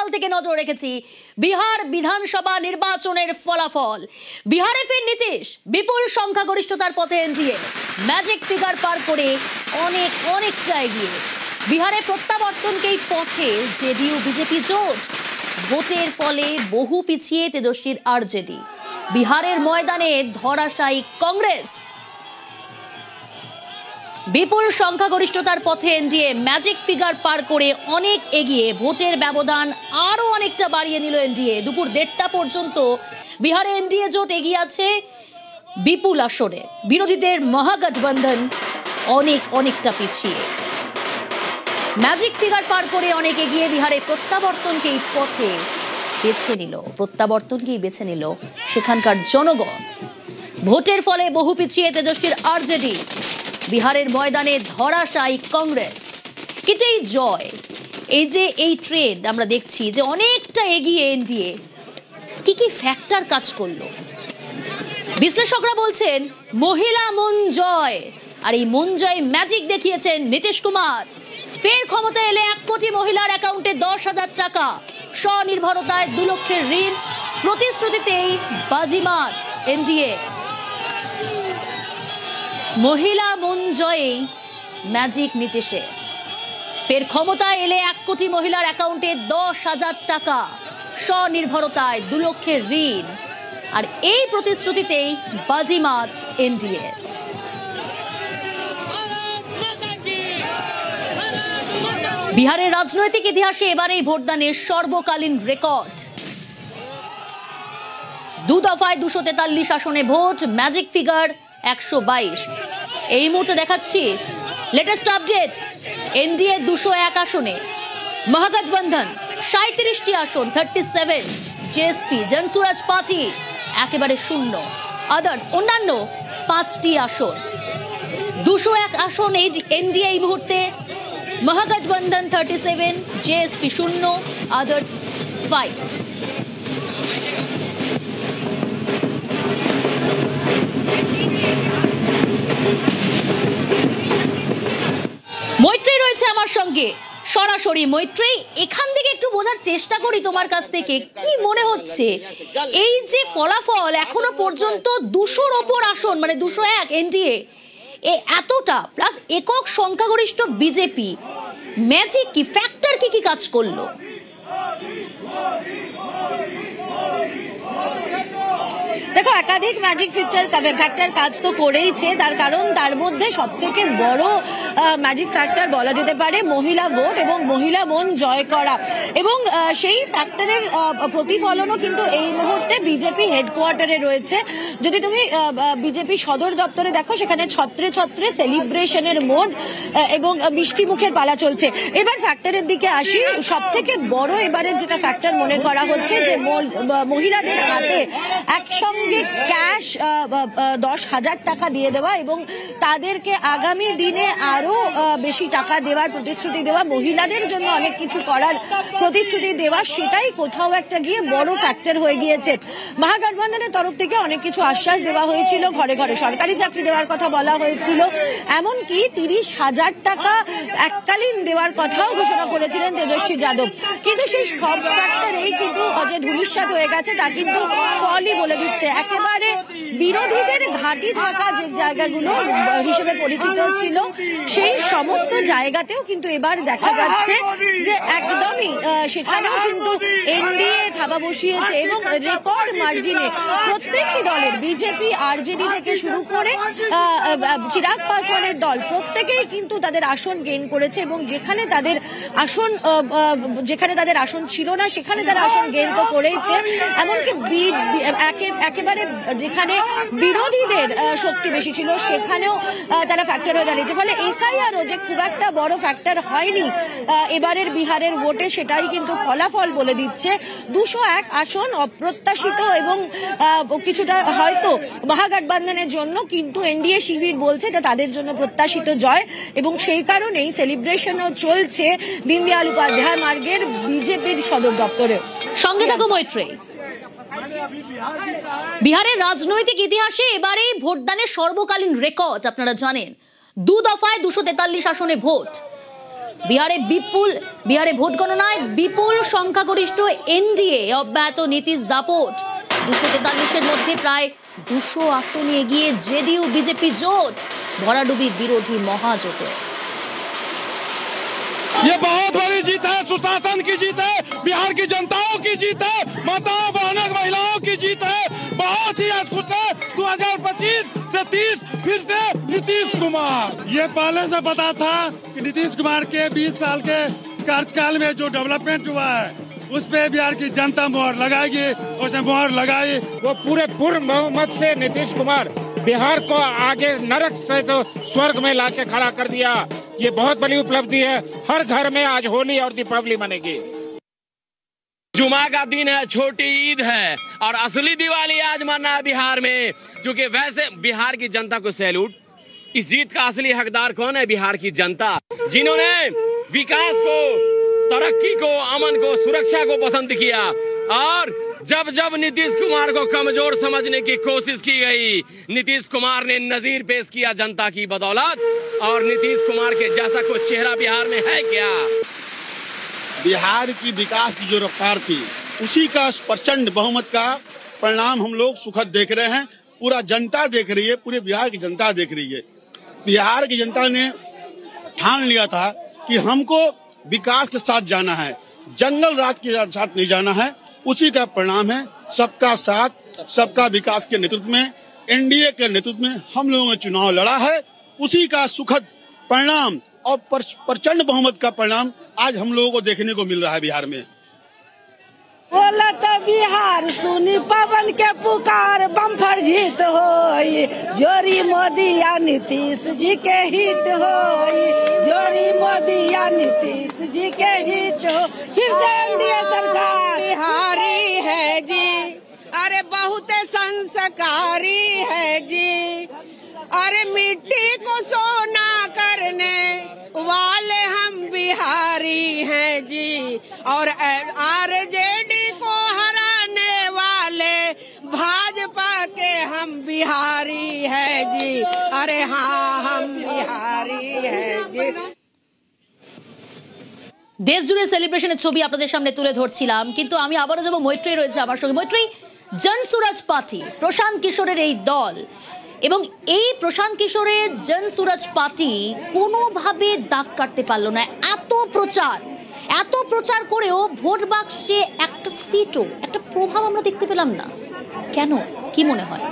সকাল থেকে নজর রেখেছি বিহার বিধানসভা নির্বাচনের ফলাফল। বিহারে ফের নীতিশ, বিপুল সংখ্যাগরিষ্ঠতার পথে এনডিএ, ম্যাজিক ফিগার পার করে অনেকটা এগিয়ে। বিহারে প্রত্যাবর্তনকেই পথে জেডিইউ বিজেপি জোট, ভোটের ফলে বহু পিছিয়ে তেজস্বীর আরজেডি। বিহারের ময়দানে ধরাশায়ী কংগ্রেস। বিপুল সংখ্যাগরিষ্ঠতার পথে এনডিএ, ম্যাজিক ফিগার পার করে অনেক এগিয়ে। ভোটের ব্যবধান আরো অনেকটা বাড়িয়ে নিল এনডিএ। দুপুর 1:30টা পর্যন্ত বিহারে এনডিএ জোট এগিয়ে আছে বিপুল আসনে। বিরোধীদের মহাগঠবন্ধন অনেকটা পিছিয়ে। ম্যাজিক ফিগার পার করে অনেক এগিয়ে বিহারে প্রত্যাবর্তনকেই পথে বেছে নিল সেখানকার জনগণ। ভোটের ফলে বহু পিছিয়ে তেজস্বীর আরজেডি। বিহারের ময়দানে ধরাশায়ী কংগ্রেস। কিন্তু এই জয়, এই ট্রেন্ড আমরা দেখছি যে অনেকটা এগিয়ে এনডিএ, কি ফ্যাক্টর কাজ করলো? বিশ্লেষকরা বলছেন মহিলা মন জয়। আর এই মন জয় ম্যাজিক দেখিয়েছেন নীতিশ কুমার। ফের ক্ষমতা এলে 1 কোটি মহিলার অ্যাকাউন্টে 10,000 টাকা, স্বনির্ভরতায় 2 লক্ষের ঋণ, প্রতিশ্রুতিতেই বাজিমাত এনডিএ। মহিলা মন জয়ে ম্যাজিক নীতিশে। ফের ক্ষমতায় এলে 1 কোটি মহিলার অ্যাকাউন্টে 10,000 টাকা, স্বনির্ভরতায় 2 লক্ষের ঋণ, আর এই প্রতিশ্রুতিতেই বাজিমাত এনডিএ। বিহারের রাজনৈতিক ইতিহাসে এবার এই ভোটদানের সর্বকালীন রেকর্ড। 2 দফায় 243 আসনে ভোট, ম্যাজিক ফিগার 122। এই মুহূর্তে দেখাচ্ছি লেটেস্ট আপডেট। এনডিএ 201 আসনে, মহাগঠবন্ধন 37টি আসন 37, জেএসপি জনসুরাজ পার্টি একেবারে শূন্য, আদার্স অন্যান্য 5টি আসন। 201 আসন এই এনডিএ এই মুহূর্তে, মহাগঠবন্ধন 37, জেএসপি শূন্য, আদার্স 5। মৈত্রী রয়েছে আমার সঙ্গে সরাসরি। মৈত্রী, এখান থেকে একটু বোঝার চেষ্টা করি তোমার কাছ থেকে, কি মনে হচ্ছে এই যে ফলাফল এখনো পর্যন্ত 200-র ওপর আসন, মানে 201 এনডিএ, এতটা প্লাস একক সংখ্যাগরিষ্ঠ বিজেপি, ম্যাজিক কি ফ্যাক্টর কি কাজ করলো? দেখো, একাধিক ম্যাজিক ফ্যাক্টর কাজ তো করেইছে। তার কারণ তার মধ্যে সব থেকে বড় ম্যাজিক ফ্যাক্টর বলা যেতে পারে মহিলা ভোট এবং মহিলা মন জয় করা। এবং সেই ফ্যাক্টরের প্রতিফলনও কিন্তু এই মুহূর্তে বিজেপি হেডকোয়ার্টারে রয়েছে। যদি তুমি বিজেপি সদর দপ্তরে দেখো, সেখানে ছত্রে ছত্রে সেলিব্রেশনের মোড এবং মিষ্টি মুখের পালা চলছে। এবার ফ্যাক্টরের দিকে আসি। সব থেকে বড় এবারে যেটা ফ্যাক্টর মনে করা হচ্ছে যে মহিলাদের হাতে একসঙ্গে ক্যাশ 10,000 টাকা দিয়ে দেওয়া এবং তাদেরকে আগামী দিনে আরো বেশি টাকা দেওয়ার প্রতিশ্রুতি দেওয়া, মহিলাদের জন্য অনেক কিছু করার প্রতিশ্রুতি দেওয়া, সেটাই কোথাও একটা গিয়ে বড় ফ্যাক্টর হয়ে গিয়েছে। মহাগঠবন্ধনের তরফ থেকে অনেক কিছু আশ্বাস দেওয়া হয়েছিল, ঘরে ঘরে সরকারি চাকরি দেওয়ার কথা বলা হয়েছিল, এমনকি 30,000 টাকা এককালীন দেওয়ার কথাও ঘোষণা করেছিলেন তেজস্বী যাদব। কিন্তু সেই সব ফ্যাক্টরেই কিন্তু যে ধূলিসাৎ হয়ে গেছে তা কিন্তু ফলই বলে দিচ্ছে। একেবারে বিরোধীদের ঘাঁটি থাকা যে জায়গাগুলো হিসেবে পরিচিত ছিল, সেই সমস্ত জায়গাতেও কিন্তু এবার দেখা যাচ্ছে যে একদমই সেখানেও কিন্তু এনডিএ থাবা বসিয়েছে এবং রেকর্ড মার্জিনে প্রত্যেকটি দলের, বিজেপি, আরজেডি থেকে শুরু করে চিরাগ পাসওয়ানের দল, প্রত্যেকেই কিন্তু তাদের আসন গেইন করেছে এবং যেখানে তাদের আসন ছিল না সেখানে তারা আসন গেইন তো করেইছে। এমনকি একেবারে যেখানে বিরোধীদের শক্তি বেশি ছিল সেখানেও তারা ফ্যাক্টর হয়ে দাঁড়িয়েছে। ফলে এসআইআরও যে খুব একটা বড় ফ্যাক্টর হয়নি এবারের বিহারের ভোটে, সেটাই কিন্তু ফলাফল বলে দিচ্ছে। 201 আসন অপ্রত্যাশিত এবং কিছুটা হয়তো মহাগঠবন্ধনের জন্য, কিন্তু এনডিএ শিবির বলছে এটা তাদের জন্য প্রত্যাশিত জয় এবং সেই কারণেই সেলিব্রেশনও চলছে দীনদয়াল উপাধ্যায় মার্গের বিজেপির সদর দপ্তরে। সঙ্গে থাকো মৈত্রী। বিহারের রাজনৈতিক ইতিহাসে এবারে ভোটদানের সর্বকালীন রেকর্ড আপনারা জানেন। 2 দফায় 243 আসনে ভোট, বিহারে ভোট গণনায় বিপুল সংখ্যাগরিষ্ঠ এনডিএ অব্যাহত নীতিশ দাপট 243-এর মধ্যে প্রায় 200 আসনে এগিয়ে জেডিইউ বিজেপি জোট ভরাডুবি বিরোধী মহাজোটে। ये बहुत बड़ी जीत है, सुशासन की जीत है, बिहार की जनताओं की जीत है, माताओं बहनों महिलाओं की जीत है। बहुत ही खुश है 2025 से 30 फिर से नीतीश कुमार। ये पहले से पता था कि नीतीश कुमार के 20 साल के कार्यकाल में जो डेवलपमेंट हुआ है उस पे बिहार की जनता मोहर लगाएगी, उसने मोहर लगाई। वो पूरे पूर्ण बहुमत से नीतीश कुमार बिहार को आगे नरक से तो स्वर्ग में लाके खड़ा कर दिया। ये बहुत बड़ी उपलब्धि है। हर घर में आज होली और दीपावली बनेगी। जुमा का दिन है, छोटी ईद है और असली दिवाली आज मना है बिहार में। क्योंकि वैसे बिहार की जनता को सैल्यूट। इस जीत का असली हकदार कौन है? बिहार की जनता, जिन्होंने विकास को, तरक्की को, अमन को, सुरक्षा को पसंद किया। और जब जब नीतीश कुमार को कमजोर समझने की कोशिश की गई, नीतीश कुमार ने नजीर पेश किया जनता की बदौलत। और नीतीश कुमार के जैसा कोई चेहरा बिहार में है क्या? बिहार की विकास की जो रफ्तार थी उसी का प्रचंड बहुमत का परिणाम हम लोग सुखद देख रहे हैं। पूरा जनता देख रही है, पूरे बिहार की जनता देख रही है। बिहार की जनता ने ठान लिया था कि हमको विकास के साथ जाना है, जंगल राज के साथ नहीं जाना है। उसी का परिणाम है सबका साथ सबका विकास के नेतृत्व में, एनडीए के नेतृत्व में हम लोगों ने चुनाव लड़ा है। उसी का सुखद परिणाम और प्रचंड बहुमत का परिणाम आज हम लोगों को देखने को मिल रहा है बिहार में। बोला तो बिहार सुनी पवन के पुकार, बम्फर जीत होई, जोरी मोदी या नीतीश जी के हिट होई, जोरी मोदी या नीतीश जी के हिट हो, फिर से एनडीए सरकार बिहारी है जी। अरे बहुत संस्कारी है जी। अरे मिट्टी को सोना करने वाले हम बिहारी हैं जी। और आरजेडी को हराने वाले भाजपा के हम बिहारी हैं जी। अरे हाँ, हम बिहारी हैं जी। দেশ জুড়ে সেলিব্রেশনের ছবি আপনাদের সামনে তুলে ধরছিলাম, কিন্তু আমি আবারও যাব, মৈত্রী রয়েছে আমার সঙ্গে। মৈত্রী, জনসুরাজ পার্টি, প্রশান্ত কিশোরের এই দল এবং এই প্রশান্ত কিশোরের জনসুরাজ পার্টি কোনোভাবে দাগ কাটতে পারলো না। এত প্রচার করেও ভোট বাক্সে একটা সিটও, একটা প্রভাব আমরা দেখতে পেলাম না। কেন, কি মনে হয়?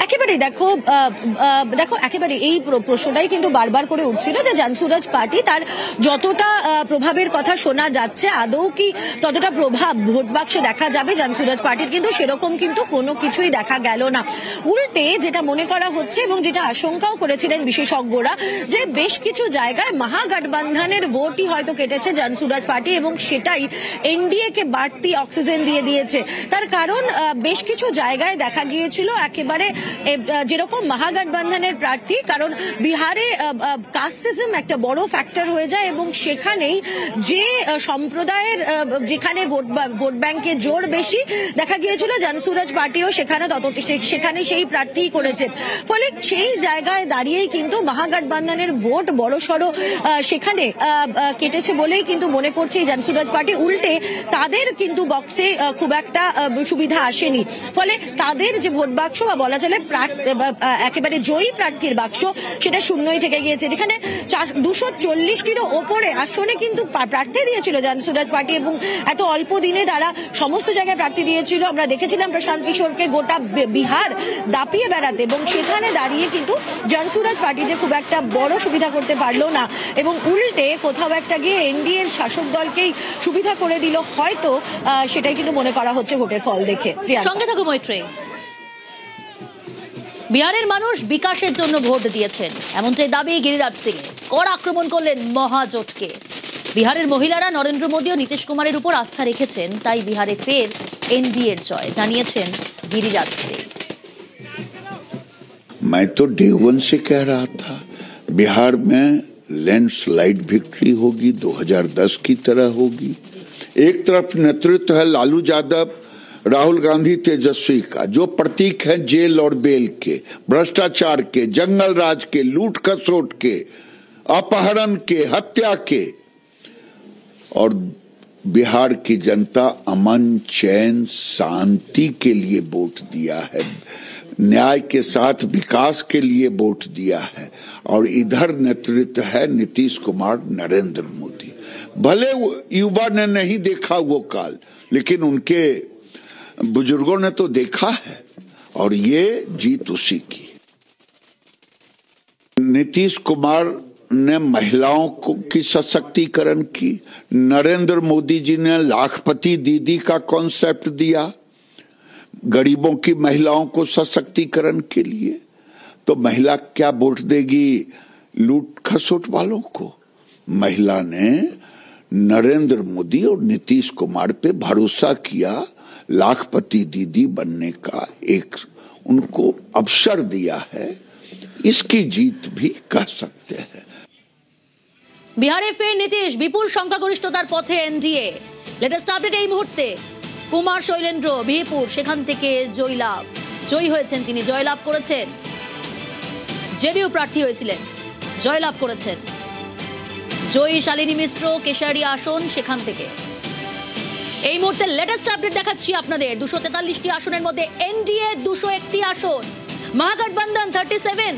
একেবারে দেখো একেবারে এই প্রশ্নটাই কিন্তু বারবার করে উঠছিল যে জনসুরাজ পার্টি তার যতটা প্রভাবের কথা শোনা যাচ্ছে, আদৌ কি ততটা প্রভাব ভোট বাক্সে দেখা যাবে জনসুরাজ পার্টির? কিন্তু সেরকম কিন্তু কোনো কিছুই দেখা গেল না। উল্টে যেটা মনে করা হচ্ছে এবং যেটা আশঙ্কাও করেছিলেন বিশেষজ্ঞরা, যে বেশ কিছু জায়গায় মহাগঠবন্ধনের ভোটই হয়তো কেটেছে জনসুরাজ পার্টি এবং সেটাই এনডিএ কে বাড়তি অক্সিজেন দিয়ে দিয়েছে। তার কারণ বেশ কিছু জায়গায় দেখা গিয়েছিল একেবারে যেরকম মহাগঠবন্ধনের প্রার্থী, কারণ বিহারে কাস্টিজম একটা বড় ফ্যাক্টর হয়ে যায় এবং সেখানেই যে সম্প্রদায়ের যেখানে ভোট ব্যাংকে জোর বেশি, দেখা গিয়েছিল জনসুরাজ পার্টিও সেখানে সেই প্রার্থী করেছে। ফলে সেই জায়গায় দাঁড়িয়েই কিন্তু মহাগঠবন্ধনের ভোট বড় সড়ো সেখানে কেটেছে বলেই কিন্তু মনে করছে জনসুরাজ পার্টি। উল্টে তাদের কিন্তু বক্সে খুব একটা সুবিধা আসেনি। ফলে তাদের যে ভোট বাক্স বা বলা চলে একেবারে জয়ী প্রার্থীর বাক্স, সেটা শূন্যই থেকে গিয়েছে। যেখানে 240টিরও ওপরে আসনে কিন্তু প্রার্থী দিয়েছিল জনসুরাজ পার্টি এবং এত অল্প দিনে তারা সমস্ত জায়গায় প্রার্থী দিয়েছিল। আমরা দেখেছিলাম প্রশান্ত কিশোরকে গোটা বিহার দাপিয়ে বেড়াতে, এবং সেখানে দাঁড়িয়ে কিন্তু জনসুরাজ পার্টি যে খুব একটা বড় সুবিধা করতে পারলো না এবং উল্টে কোথাও একটা গিয়ে এনডিএর শাসক দলকেই সুবিধা করে দিল হয়তো, সেটাই কিন্তু মনে করা হচ্ছে ভোটের ফল দেখে। সঙ্গে থাকো মৈত্রী। বিহারের মানুষ বিকাশের জন্য ভোট দিয়েছেন, এমনটাই দাবি গিরিরাজ সিং। কড়া আক্রমণ করলেন মহাজোটকে। বিহারের মহিলারা নরেন্দ্র মোদী ও নীতিশ কুমারের উপর আস্থা রেখেছেন, তাই বিহারে ফের এনডিএর জয়, জানিয়েছেন গিরিরাজ সিং। मैं तो डे 1 से कह रहा था बिहार में लैंडस्लाइड विक्ट्री होगी, 2010 की तरह होगी। एक तरफ नेतृत्व है लालू यादव, राहुल गांधी तेजस्वी का, जो प्रतीक है जेल और बेल के, भ्रष्टाचार के, जंगल राज के, लूट खसोट के, अपहरण के, हत्या के, और बिहार की जनता अमन चैन शांति के लिए वोट दिया है, न्याय के साथ विकास के लिए वोट दिया है। और इधर नेतृत्व है नीतीश कुमार, नरेंद्र मोदी। भले युवा ने नहीं देखा वो काल, लेकिन उनके बुजुर्गों ने तो देखा है, और ये जीत उसी की। नीतीश कुमार ने महिलाओं की सशक्तिकरण की, नरेंद्र मोदी जी ने लाखपति दीदी का कॉन्सेप्ट दिया गरीबों की महिलाओं को सशक्तिकरण के लिए। तो महिला क्या वोट देगी लूट खसोट वालों को? महिला ने नरेंद्र मोदी और नीतीश कुमार पे भरोसा किया, लाखपति दीदी बनने का एक उनको अवसर दिया है। इसकी जीत भी कह सकते हैं। বিহারে ফের নীতিশ, বিপুল সংখ্যাগরিষ্ঠতার পথে এনডিএ। লেটেস্ট আপডেট এই মুহূর্তে। কুমার শৈলেন্দ্র বিহিপুর, সেখান থেকে জয়ী হয়েছেন তিনি, জয়লাভ করেছেন। জেডিইউ প্রার্থী হয়েছিলেন, জয়লাভ করেছেন। জয়ী শালিনী মিশ্র কেশারি আসন, সেখান থেকে। এই মুহূর্তে লেটেস্ট আপডেট দেখাচ্ছি আপনাদের। 243টি আসনের মধ্যে এনডিএ 201টি আসন, মহাগঠবন্ধন 37,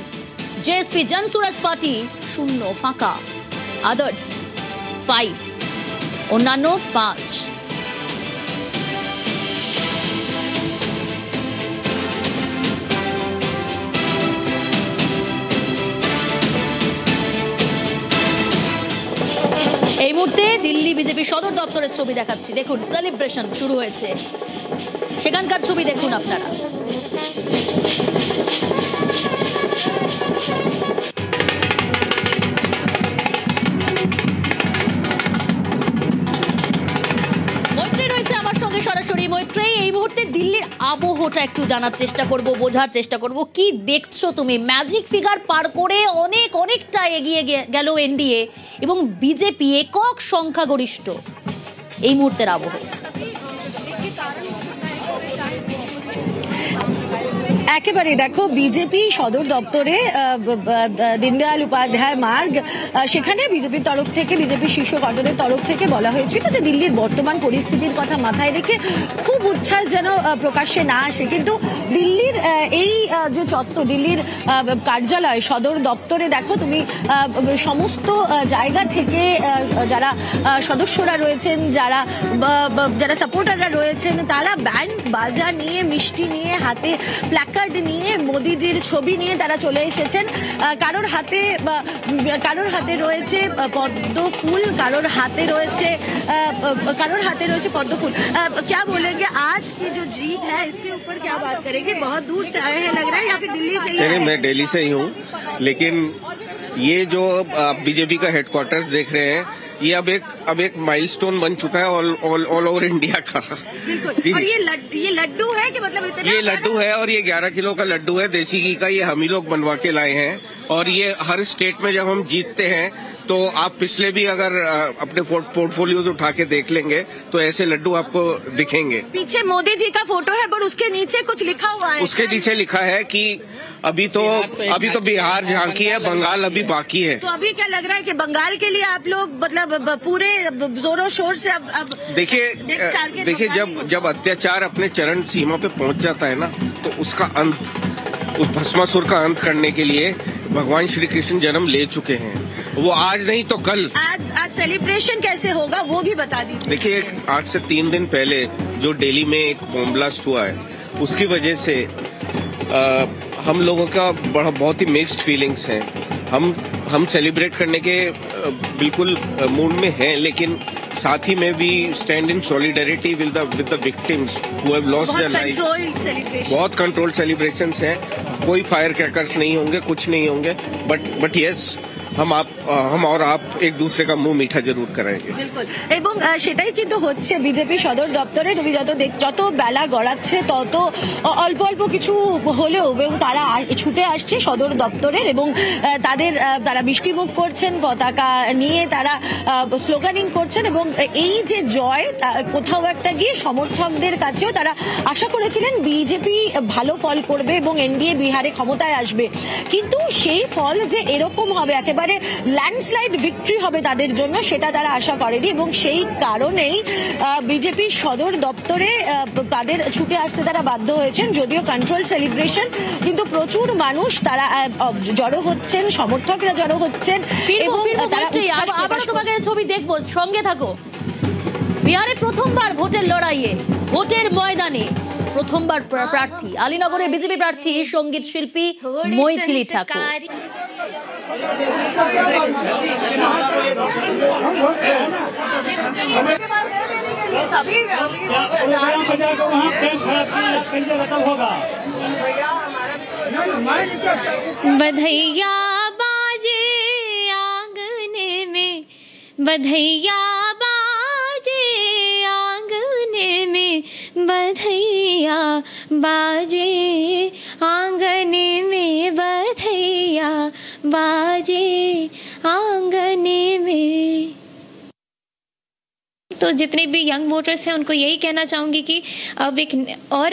জেএসপি জনসুরাজ পার্টি 0 ফাঁকা, আদার্স 5, অন্যান্য 5। এই মুহূর্তে দিল্লি বিজেপি সদর দপ্তরের ছবি দেখাচ্ছি। দেখুন, সেলিব্রেশন শুরু হয়েছে, সেখানকার ছবি দেখুন আপনারা। মৈত্রী রয়েছে আমার সঙ্গে সরাসরি। মৈত্রী, এই মুহূর্তে দিল্লির আবহটা একটু জানার চেষ্টা করব, বোঝার চেষ্টা করব। কি দেখছো তুমি? ম্যাজিক ফিগার পার করে অনেকটা এগিয়ে গেল এনডিএ এবং বিজেপি একক সংখ্যাগরিষ্ঠ। এই মুহূর্তের আবহ একেবারে দেখো, বিজেপি সদর দপ্তরে দীনদয়াল উপাধ্যায় মার্গ, সেখানে বিজেপির তরফ থেকে, বিজেপি শীর্ষ কর্তাদের তরফ থেকে বলা হয়েছিল যে দিল্লির বর্তমান পরিস্থিতির কথা মাথায় রেখে খুব উচ্ছ্বাস যেন প্রকাশ্যে না আসে। কিন্তু দিল্লির এই যে চত্বর, দিল্লির কার্যালয় সদর দপ্তরে দেখো তুমি, সমস্ত জায়গা থেকে যারা সদস্যরা রয়েছেন, যারা সাপোর্টাররা রয়েছেন, তারা ব্যান্ড বাজা নিয়ে, মিষ্টি নিয়ে, হাতে প্ল্যাকার্ড নিয়ে, মোদিজির ছবি নিয়ে তারা চলে এসেছেন। কারোর হাতে রয়েছে পদ্ম ফুল, কারোর হাতে রয়েছে पद्म फूल। क्या बोलेंगे आज की जो जीत है इसके ऊपर क्या बात करेंगे? बहुत दूर से आए हैं, लग रहा है या फिर दिल्ली से ही? नहीं, मैं दिल्ली से ही हूँ, लेकिन ये जो बीजेपी का हेडक्वार्टर्स देख रहे हैं, ये अब एक माइलस्टोन बन चुका है ऑल ओवर इंडिया का। और ये लड्डू है कि मतलब इतना? ये लड्डू है, और ये 11 किलो का लड्डू है, देसी घी का। ये हम ही लोग बनवा के लाए हैं, और ये हर स्टेट में जब हम जीतते हैं तो आप पिछले भी अगर अपने पोर्टफोलियोज उठा के देख लेंगे तो ऐसे लड्डू आपको दिखेंगे। पीछे मोदी जी का फोटो है, पर उसके नीचे कुछ लिखा हुआ है। उसके नीचे लिखा है कि अभी तो बिहार झांकी है, बंगाल अभी बाकी है। तो अभी क्या लग रहा है कि बंगाल के लिए आप लोग मतलब पूरे जोरों शोर से अब देखिए जब अत्याचार अपने चरम सीमा पे पहुंच जाता है ना, तो उसका अंत, उस भस्मासुर का अंत करने के लिए भगवान श्री कृष्ण जन्म ले चुके हैं। वो आज नहीं तो कल। आज सेलिब्रेशन कैसे होगा वो भी बता दीजिए। देखिए, आज से 3 दिन पहले जो दिल्ली में एक बॉम्ब ब्लास्ट हुआ है, उसकी वजह से हम लोगों का बहुत ही मिक्स्ड फीलिंग्स हैं। हम सेलिब्रेट करने के बिल्कुल मूड में हैं, लेकिन साथ ही में we stand in solidarity with the victims who have lost their life. बहुत कंट्रोल्ड सेलिब्रेशंस हैं, कोई फायर क्रैकर्स नहीं होंगे, कुछ नहीं होंगे, बट यस हम और आप एक दूसरे का मुंह मीठा जरूर कराएंगे। बिल्कुल, এবং সেটাই কিন্তু হচ্ছে বিজেপি সদর দপ্তরে। তুমি যত বেলা গড়াচ্ছে তত অল্প অল্প কিছু হলেও এবং তারা ছুটে আসছে সদর দপ্তরের এবং তারা মিষ্টিমুখ করছেন, পতাকা নিয়ে তারা স্লোগানিং করছেন এবং এই যে জয় কোথাও একটা গিয়ে সমর্থকদের কাছেও তারা আশা করেছিলেন বিজেপি ভালো ফল করবে এবং এনডিএ বিহারে ক্ষমতায় আসবে, কিন্তু সেই ফল যে এরকম হবে, একেবারে ল্যান্ডস্লাইড ভিক্টরি হবে তাদের জন্য, সেটা তারা আশা করেনি এবং সেই কারণেই বিজেপি সদর দপ্তরে তাদের ছুটে আসতে তারা বাধ্য হয়েছেন। যদিও কন্ট্রোল সেলিব্রেশন, কিন্তু প্রচুর মানুষ তারা জড়ো হচ্ছেন, সমর্থকরা জড়ো হচ্ছেন এবং তারা আবার তোমাকে ছবি দেখবো, সঙ্গে থাকো। বিহারে প্রথমবার ভোটের লড়াইয়ে, ভোটের ময়দানে প্রথমবার প্রার্থী আলীনগরের বিজেপি প্রার্থী সঙ্গীত শিল্পী মৈথিলী ঠাকুর। बधैया बाजे आंगने में, बधैया बाजे आंगने में, बधैया बाजे आंगने में, बधैया बाजे आंगने में। तो जितने भी यंग वोटर्स हैं उनको यही कहना चाहूँगी कि अब एक और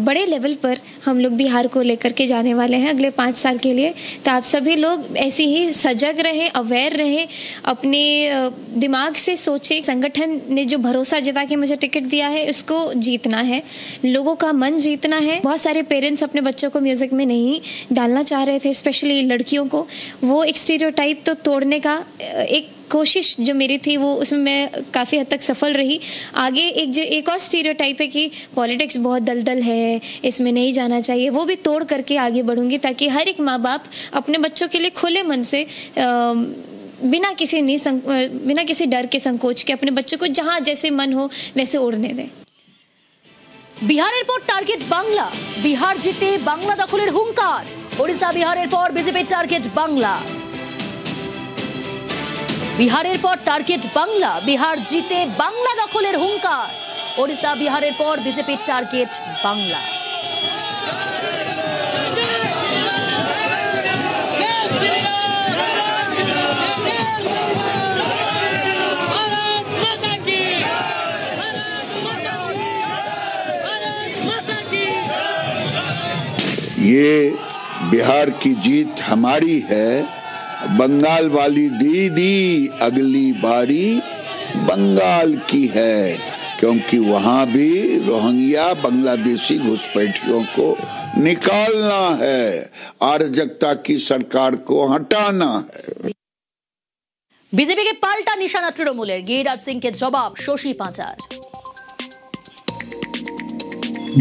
बड़े लेवल पर हम लोग बिहार को लेकर के जाने वाले हैं अगले 5 साल के लिए। तो आप सभी लोग ऐसे ही सजग रहें, अवेयर रहें, अपने दिमाग से सोचें। संगठन ने जो भरोसा जता के मुझे टिकट दिया है उसको जीतना है, लोगों का मन जीतना है। बहुत सारे पेरेंट्स अपने बच्चों को म्यूज़िक में नहीं डालना चाह रहे थे, स्पेशली लड़कियों को। वो एक स्टीरियोटाइप तो तोड़ने का एक कोशिश जो मेरी थी वो उसमें मैं काफ़ी हद तक सफल रही। आगे एक और स्टीरियोटाइप है कि पॉलिटिक्स बहुत दलदल है, इसमें नहीं जाना चाहिए, वो भी तोड़ करके आगे बढ़ूंगी ताकि हर एक माँ बाप अपने बच्चों के लिए खुले मन से बिना किसी डर के संकोच के अपने बच्चों को जहाँ जैसे मन हो वैसे उड़ने दें। বিহারের পর টার্গেট বাংলা, বিহার জিতে বাংলা দখলের হুঙ্কার। ওড়িশা বিহারের পর বিজেপির টার্গেট বাংলা। বিহারের পর টার্গেট বাংলা, বিহার জিতে বাংলা দখলের হুঙ্কার। ওড়িশা বিহারের পর বিজেপির টার্গেট বাংলা। ये बिहार की जीत हमारी है, बंगाल वाली दीदी अगली बारी बंगाल की है, क्योंकि वहां भी रोहिंग्या बांग्लादेशी घुसपैठियों को निकालना है, अराजकता की सरकार को हटाना है। বিজেপিকে পাল্টা নিশানা তৃণমূলের, গিরিরাজ সিংকে জবাব শশী পাঁচার।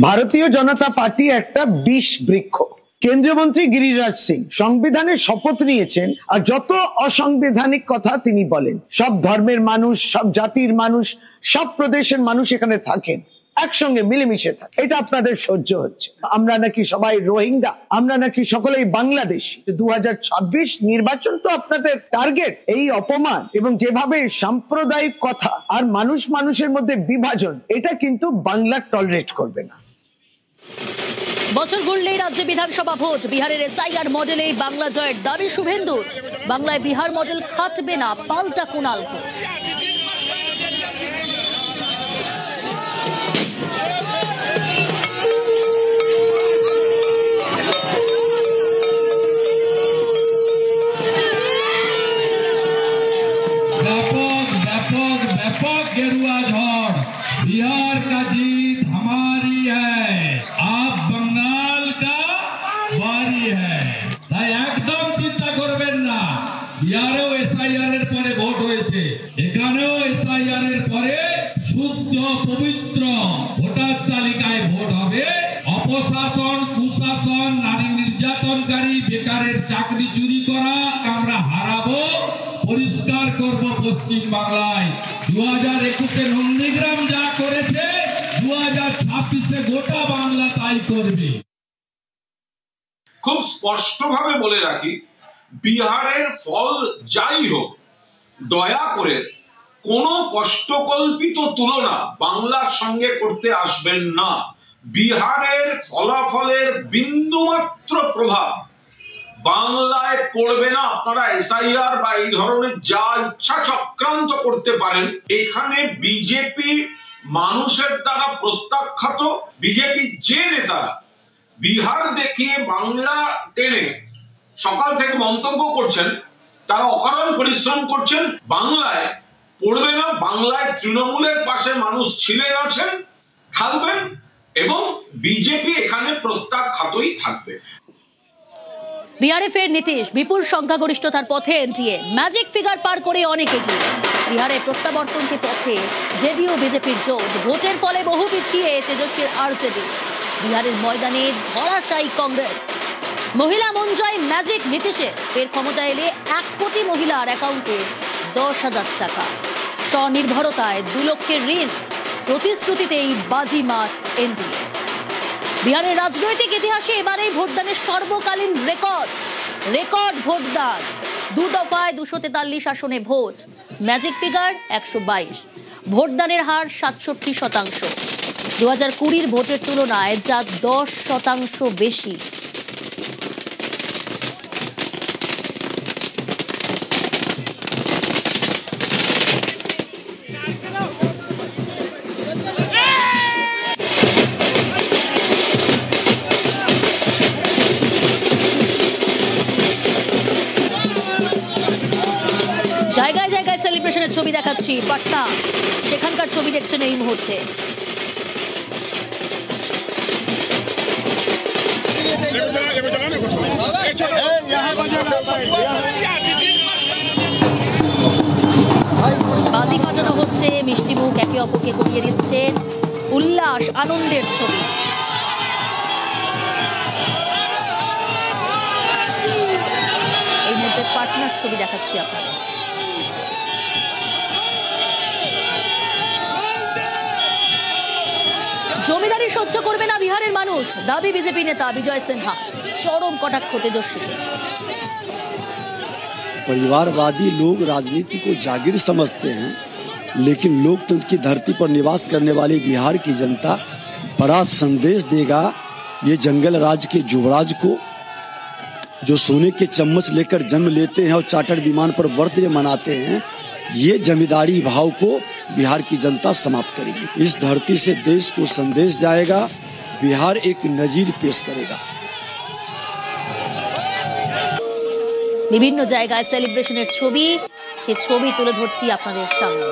ভারতীয় জনতা পার্টি একটা বিষ বৃক্ষ। কেন্দ্রীয় মন্ত্রী গিরিরাজ সিং সংবিধানের শপথ নিয়েছেন, আর যত অসাংবিধানিক কথা তিনি বলেন, সব ধর্মের মানুষ, সব জাতির মানুষ, সব প্রদেশের মানুষ এখানে থাকেন, একসঙ্গে মিলেমিশে থাকে। এটা আপনাদের সহ্য হচ্ছে। আমরা নাকি সবাই রোহিঙ্গা, আমরা নাকি সকলেই বাংলাদেশী। 2026 নির্বাচন তো আপনাদের টার্গেট। এই অপমান এবং যেভাবে সাম্প্রদায়িক কথা আর মানুষের মধ্যে বিভাজন, এটা কিন্তু বাংলা টলারেট করবে না। বছর ঘুরলেই রাজ্যে বিধানসভা ভোট, বিহারের এসআইআর মডেলে বাংলা জয়ের দাবি শুভেন্দুর। বাংলায় বিহার মডেল খাটবে না, পাল্টা কুণাল ঘোষ। व्यापक गेरुआ झड़, बिहार का जीत हमारी है, आप बंगाल का बारी है। তাই একদম চিন্তা করবেন না। বিহারেও এসআইআর এর পরে ভোট হয়েছে, এখানেও এসআইআর এর পরে শুদ্ধ পবিত্র ভোটার তালিকায় ভোট হবে। অপশাসন, কুশাসন, নারী নির্যাতনকারী, বেকারের চাকরি চুরি করা আমরা হারাবো, পরিষ্কার করব পশ্চিম বাংলায়। 2021 নন্দীগ্রাম যা করেছে 2026 গোটা বাংলা তাই করবে। খুব স্পষ্টভাবে বলে রাখি, বিহারের ফল যাই হোক, দয়া করে কোনো কষ্টকল্পিত তুলনা বাংলার সঙ্গে করতে আসবেন না। বিহারের ফলাফলের বিন্দুমাত্র প্রভাব বাংলায় পড়বে না। আপনারা এসআইআর বা এই ধরনের যা ইচ্ছা চক্রান্ত করতে পারেন, এখানে বিজেপি মানুষের দ্বারা প্রত্যাখ্যাত। বিজেপি যে নেতারা বিহার দেখিয়ে বাংলা টেনে সকাল থেকে মন্তব্য করছেন, তারা অকারণ পরিশ্রম করছেন। বাংলায় পড়বে না। বাংলায় তৃণমূলের পাশে মানুষ ছিলেন, আছেন, থাকবেন এবং বিজেপি এখানে প্রত্যাখ্যাতই থাকবে। বিহারে ফের নীতিশ, বিপুল সংখ্যাগরিষ্ঠতার পথে এনডিএ, ম্যাজিক ফিগার পার করে অনেক এগিয়ে। বিহারে প্রত্যাবর্তনকে পথে জেডিইউ বিজেপির জোট, ভোটের ফলে বহু পিছিয়ে তেজস্বীর আরজেডি। বিহারের ময়দানে ধরাশায়ী কংগ্রেস। মহিলা মন জয় ম্যাজিক নীতিশে, ফের ক্ষমতা এলে 1 কোটি মহিলার অ্যাকাউন্টে 10,000 টাকা। স্বনির্ভরতায় 2 লক্ষের ঋণ, প্রতিশ্রুতিতেই বাজিমাত এনডিএ। বিহারের রাজনৈতিক ইতিহাসে এবারে ভোটদানের সর্বকালীন রেকর্ড ভোটদান। 2 দফায় 243 আসনে ভোট, ম্যাজিক ফিগার 122। ভোটদানের হার 67%। 2020 ভোটের তুলনায় যা 10% বেশি। জায়গায় জায়গায় সেলিব্রেশনের ছবি দেখাচ্ছি। পাটনা, সেখানকার ছবি দেখছেন এই মুহূর্তে। বাজি ফাটানো হচ্ছে, মিষ্টি মুখ একে অপরকে করিয়ে দিচ্ছে, উল্লাস আনন্দের ছবি। এই মুহূর্তে পাটনার ছবি দেখাচ্ছি আপনাদের। জমিদারি সহ্য করবে না বিহারের মানুষ, দাবি বিজেপি নেতা বিজয় সিনহা। চরম কটাক্ষ তেজস্বীকে। परिवारवादी लोग राजनीति को जागीर समझते हैं, लेकिन लोकतंत्र की धरती पर निवास करने वाली बिहार की जनता बड़ा संदेश देगा ये जंगल राज के युवराज को, जो सोने के चम्मच लेकर जन्म लेते हैं और चार्टर्ड विमान पर बर्थडे मनाते हैं। ये जमींदारी भाव को बिहार की जनता समाप्त करेगी। इस धरती से देश को संदेश जाएगा, बिहार एक नजीर पेश करेगा। বিভিন্ন জায়গায় সেলিব্রেশনের ছবি, সেই ছবি তুলে ধরছি আপনাদের সামনে।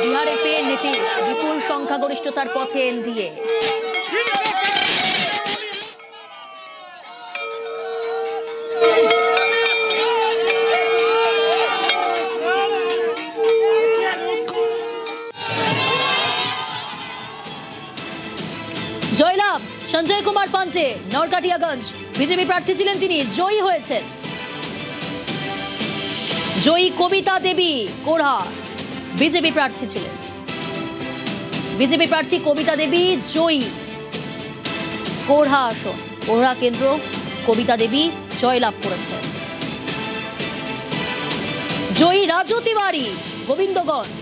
বিহারে ফের নীতিশ, বিপুল সংখ্যাগরিষ্ঠতার পথে এনডিএ। জয়লাভ সঞ্জয় কুমার পান্তে, নরকাটিয়াগঞ্জ বিজেপি প্রার্থী ছিলেন তিনি, জয়ী হয়েছেন। জয়ী কবিতা দেবী কোড়া বিজেপি প্রার্থী ছিলেন। বিজেপি প্রার্থী কবিতা দেবী জয়ী। কোড়া আসন, কোড়া কেন্দ্র কবিতা দেবী জয়লাভ করেছেন। জয়ী রাজু তিওয়ারি গোবিন্দগঞ্জ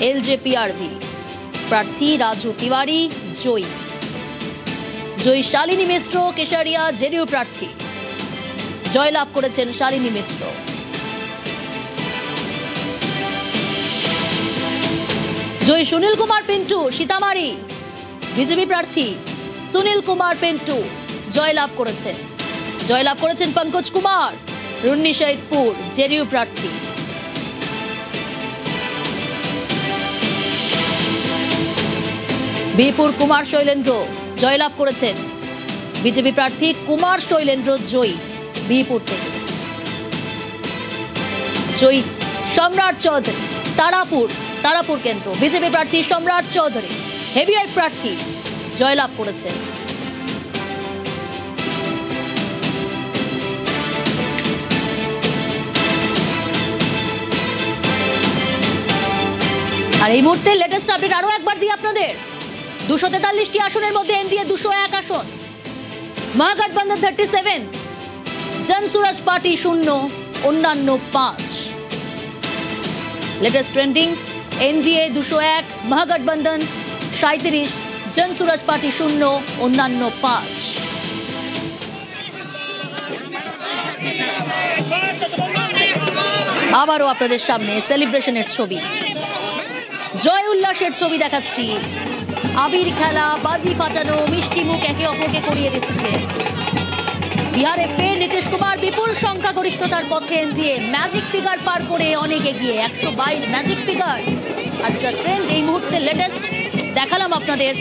এলজেপিআরভি প্রার্থী রাজু তিওয়ারি জয়ী। জয়ী শালিনী মিশ্র কেশারিয়া জেডিইউ প্রার্থী, জয়লাভ করেছেন শালিনী মিশ্র। জয়ী সুনীল কুমার পিন্টু সীতামারি বিজেপি প্রার্থী সুনীল কুমার পিন্টু জয়লাভ করেছেন। জয়লাভ করেছেন পঙ্কজ কুমার রুন্নি শহীদপুর জেডিইউ প্রার্থী। বিপুর কুমার শৈলেন্দ্র জয়লাভ করেছেন। বিজেপি প্রার্থী কুমার শৈলেন্দ্র জয়ী বিপুর থেকে। জয়ী সম্রাট চৌধুরী তারাপুর কেন্দ্র বিজেপি প্রার্থী সম্রাট চৌধুরী হেভিওয়েট প্রার্থী জয়লাভ করেছেন। আর এই মুহূর্তে লেটেস্ট আপডেট আরো একবার দিই আপনাদের। 243টি আসনের মধ্যে এনডিএ 201 আসন। महागठबंधन 37, जनसुराज पार्टी 0, अन्यान्य 5। लेटेस्ट ट्रेंडिंग, एनडीए 201, महागठबंधन 37, जनसुराज पार्टी 0, अन्यान्य 5। আবারও আপনাদের সামনে সেলিব্রেশনের ছবি, জয় উল্লাসের ছবি দেখাচ্ছি। আবির খেলা, বাজি ফাটানো, মিষ্টি মুখ একে অপরকে করিয়ে দিচ্ছে। বিহারে ফের নীতিশ কুমার বিপুল সংখ্যাগরিষ্ঠতার পথে এনডিএ, ম্যাজিক ফিগার পার করে অনেক এগিয়ে, 122 ম্যাজিক ফিগার। আর যা ট্রেন্ড এই মুহূর্তে লেটেস্ট দেখালাম আপনাদের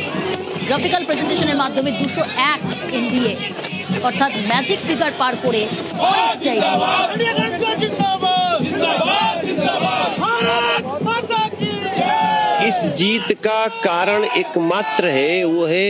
গ্রাফিক্যাল প্রেজেন্টেশনের মাধ্যমে, 201 এনডিএ, অর্থাৎ ম্যাজিক ফিগার পার করে অনেকটাই। इस जीत का कारण एकमात्र है, वो है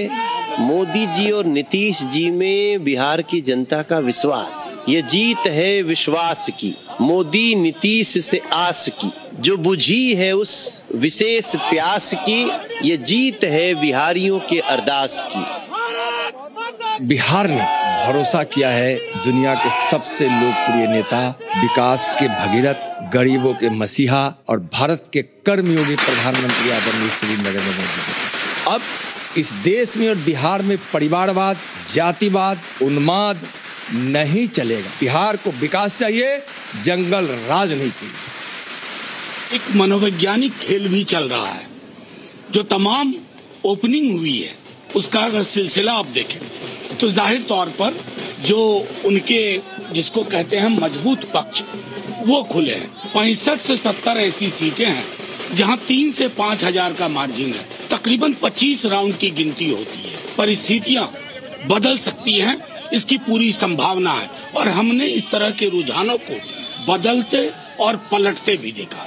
मोदी जी और नीतीश जी में बिहार की जनता का विश्वास। ये जीत है विश्वास की, मोदी नीतीश से आस की, जो बुझी है उस विशेष प्यास की। ये जीत है बिहारियों के अरदास की। बिहार ने भरोसा किया है दुनिया के सबसे लोकप्रिय नेता, विकास के भगीरथ, गरीबों के मसीहा और भारत के कर्मयोगी प्रधानमंत्री आदरणीय श्री नरेंद्र मोदी। अब इस देश में और बिहार में परिवारवाद, जातिवाद, उन्माद नहीं चलेगा। बिहार को विकास चाहिए, जंगल राज नहीं चाहिए। एक मनोवैज्ञानिक खेल भी चल रहा है। जो तमाम ओपनिंग हुई है उसका अगर सिलसिला आप देखें तो जाहिर तौर पर जो उनके जिसको कहते हैं मजबूत पक्ष वो खुले हैं। 65 से 70 ऐसी सीटें हैं जहां 3 से 5 हजार का मार्जिन है। तकरीबन 25 राउंड की गिनती होती है। परिस्थितियां बदल सकती हैं, इसकी पूरी संभावना है और हमने इस तरह के रुझानों को बदलते और पलटते भी देखा है।